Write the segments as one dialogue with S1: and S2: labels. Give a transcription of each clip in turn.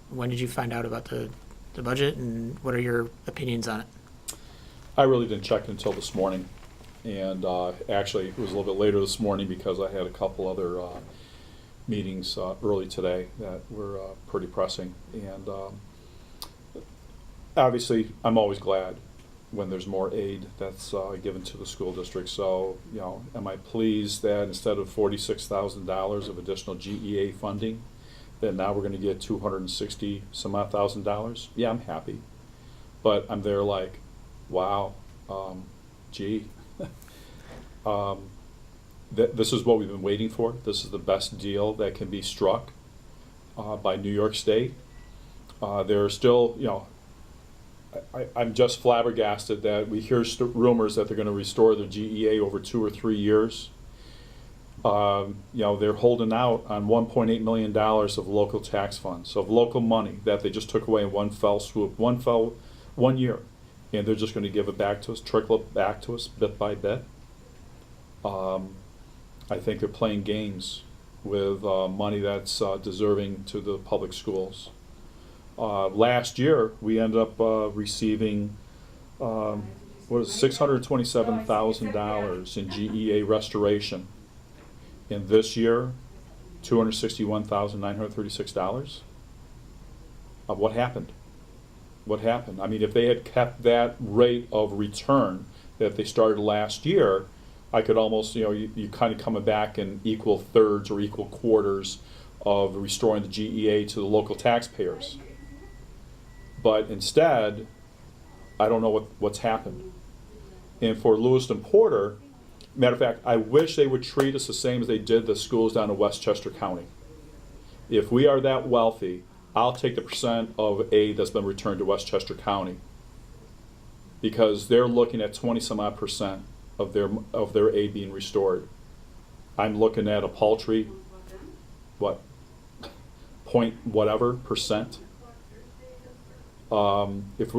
S1: When did you find out about the budget, and what are your opinions on it?
S2: I really didn't check it until this morning, and actually it was a little bit later this morning because I had a couple other meetings early today that were pretty pressing. And obviously, I'm always glad when there's more aid that's given to the school district. So, you know, am I pleased that instead of $46,000 of additional GEA funding, that now we're going to get $260 some odd thousand? Yeah, I'm happy, but I'm there like, wow, gee. This is what we've been waiting for. This is the best deal that can be struck by New York State. There are still, you know, I'm just flabbergasted that we hear rumors that they're going to restore the GEA over 2 or 3 years. You know, they're holding out on $1.8 million of local tax funds, of local money that they just took away in one fell swoop, one year. And they're just going to give it back to us, trickle it back to us bit by bit. I think they're playing games with money that's deserving to the public schools. Last year, we ended up receiving $627,000 in GEA restoration. And this year, $261,936. What happened? What happened? I mean, if they had kept that rate of return that they started last year, I could almost, you know, you kind of coming back in equal thirds or equal quarters of restoring the GEA to the local taxpayers. But instead, I don't know what's happened. And for Lewiston-Porter, matter of fact, I wish they would treat us the same as they did the schools down in Westchester County. If we are that wealthy, I'll take the percent of aid that's been returned to Westchester County, because they're looking at 20 some odd percent of their aid being restored. I'm looking at a paltry, point whatever percent. If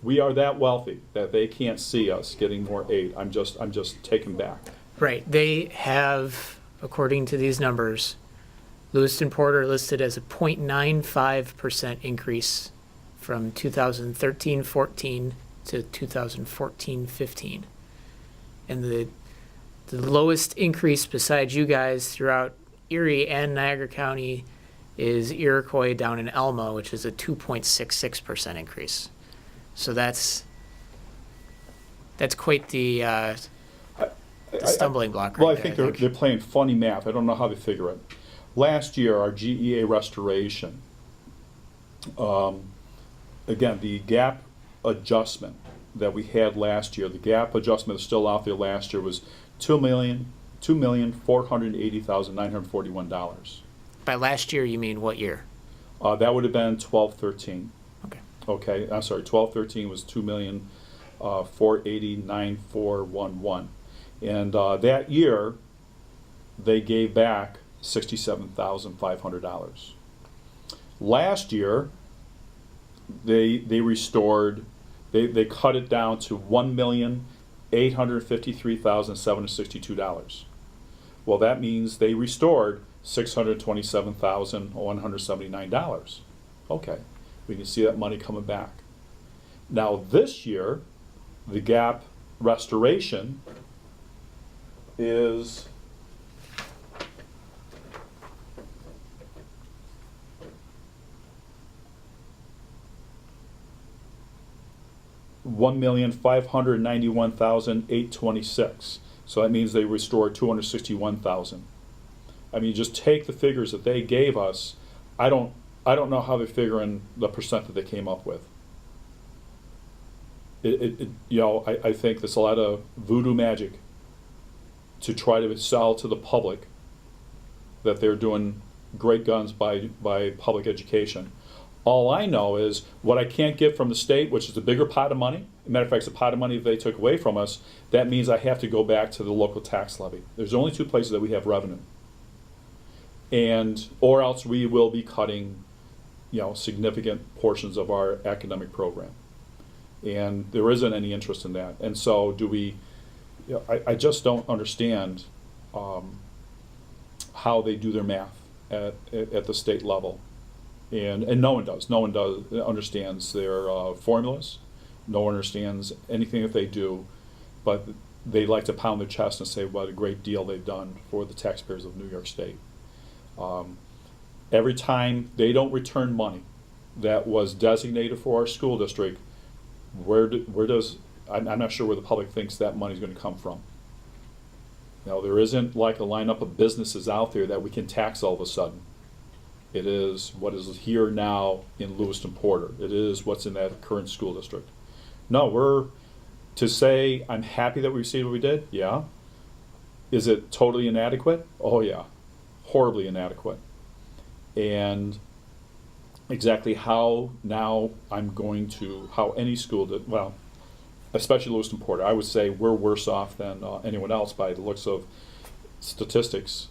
S2: we are that wealthy that they can't see us getting more aid, I'm just taken back.
S1: Right. They have, according to these numbers, Lewiston-Porter listed as a 0.95% increase from 2013-14 to 2014-15. And the lowest increase besides you guys throughout Erie and Niagara County is Iroquois down in Elma, which is a 2.66% increase. So that's quite the stumbling block right
S2: well,
S1: there.
S2: I think they're playing funny math. I don't know how they figure it. Last year, our GEA restoration, again, the gap adjustment that we had last year, the gap adjustment that's still out there last year was $2,480,941.
S1: By last year, you mean what year?
S2: That would have been 12-13.
S1: Okay.
S2: Okay, I'm sorry, 12-13 was $2,480,941. And that year, they gave back $67,500. Last year, they restored, they cut it down to $1,853,762. Well, that means they restored $627,179. Okay, we can see that money coming back. Now this year, the gap restoration is $1,591,826. So that means they restored $261,000. I mean, just take the figures that they gave us. I don't know how they're figuring the percent that they came up with. You know, I think there's a lot of voodoo magic to try to sell to the public that they're doing great guns by public education. All I know is what I can't get from the state, which is a bigger pot of money. As a matter of fact, it's a pot of money that they took away from us. That means I have to go back to the local tax levy. There's only two places that we have revenue. Or else we will be cutting, you know, significant portions of our academic program. And there isn't any interest in that. And so do we, you know, I just don't understand how they do their math at the state level. And no one does. No one understands their formulas. No one understands anything that they do, but they like to pound their chest and say what a great deal they've done for the taxpayers of New York State. Every time they don't return money that was designated for our school district, I'm not sure where the public thinks that money's going to come from. Now, there isn't like a lineup of businesses out there that we can tax all of a sudden. It is what is here now in Lewiston-Porter. It is what's in that current school district. No, to say I'm happy that we received what we did, yeah. Is it totally inadequate? Oh yeah, horribly inadequate. And exactly how now how any school did, well, especially Lewiston-Porter, I would say we're worse off than anyone else by the looks of statistics.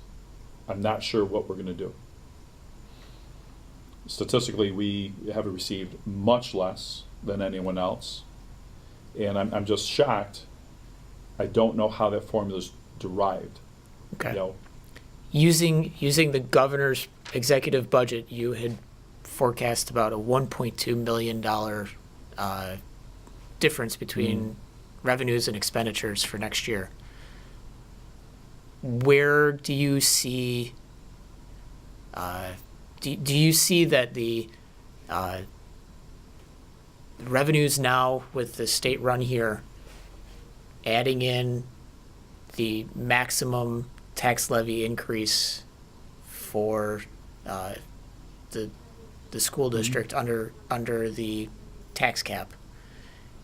S2: I'm not sure what we're going to do. Statistically, we have received much less than anyone else, and I'm just shocked. I don't know how that formula is derived.
S1: Okay.
S2: You know,
S1: Using the governor's executive budget, you had forecast about a $1.2 million difference between revenues and expenditures for next year. Where do you see? Do you see that the revenues now with the state run here, adding in the maximum tax levy increase for the school district under the tax cap,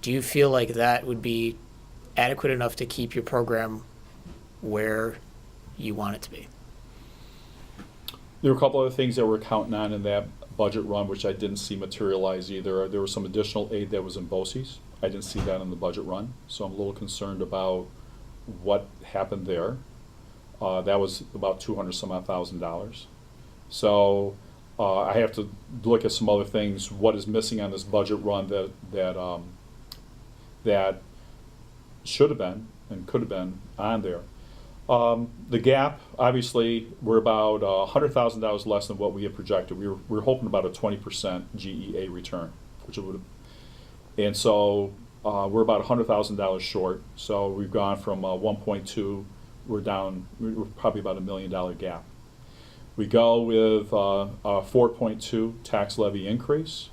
S1: do you feel like that would be adequate enough to keep your program where you want it to be?
S2: there were a couple other things that we're counting on in that budget run, which I didn't see materialize either. There was some additional aid that was in BOCES. I didn't see that in the budget run, so I'm a little concerned about what happened there. That was about $200,000. So I have to look at some other things. What is missing on this budget run that should have been and could have been on there? The gap, obviously, we're about $100,000 less than what we had projected. We were hoping about a 20% GEA return, which it would have. And so we're about $100,000 short. So we've gone from 1.2, we're probably about $1 million gap. We go with a 4.2 tax levy increase.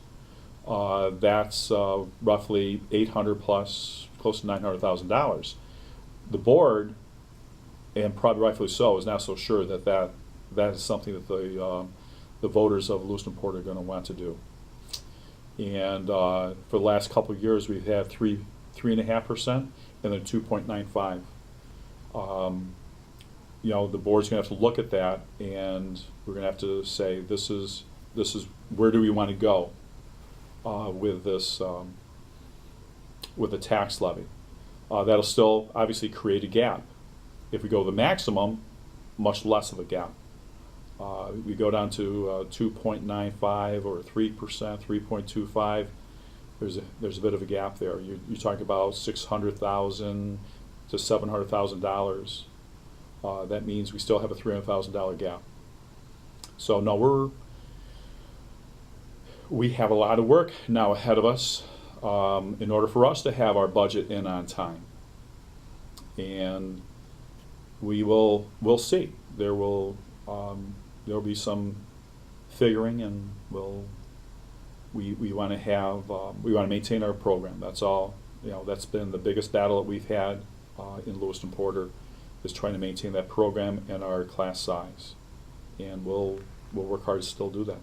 S2: That's roughly 800 plus, close to $900,000. The board, and probably rightfully so, is not so sure that is something that the voters of Lewiston-Porter are going to want to do. And for the last couple of years, we've had 3.5%, and then 2.95. You know, the board's going to have to look at that, and we're going to have to say this is where do we want to go with this with the tax levy. That'll still obviously create a gap. If we go the maximum, much less of a gap. We go down to 2.95 or 3%, 3.25. There's a bit of a gap there. You're talking about $600,000 to $700,000. That means we still have a $300,000 gap. So no, we have a lot of work now ahead of us in order for us to have our budget in on time. And we'll see. There'll be some figuring, and we want to maintain our program. That's all. You know, that's been the biggest battle that we've had in Lewiston-Porter, is trying to maintain that program and our class size, and we'll work hard to still do that.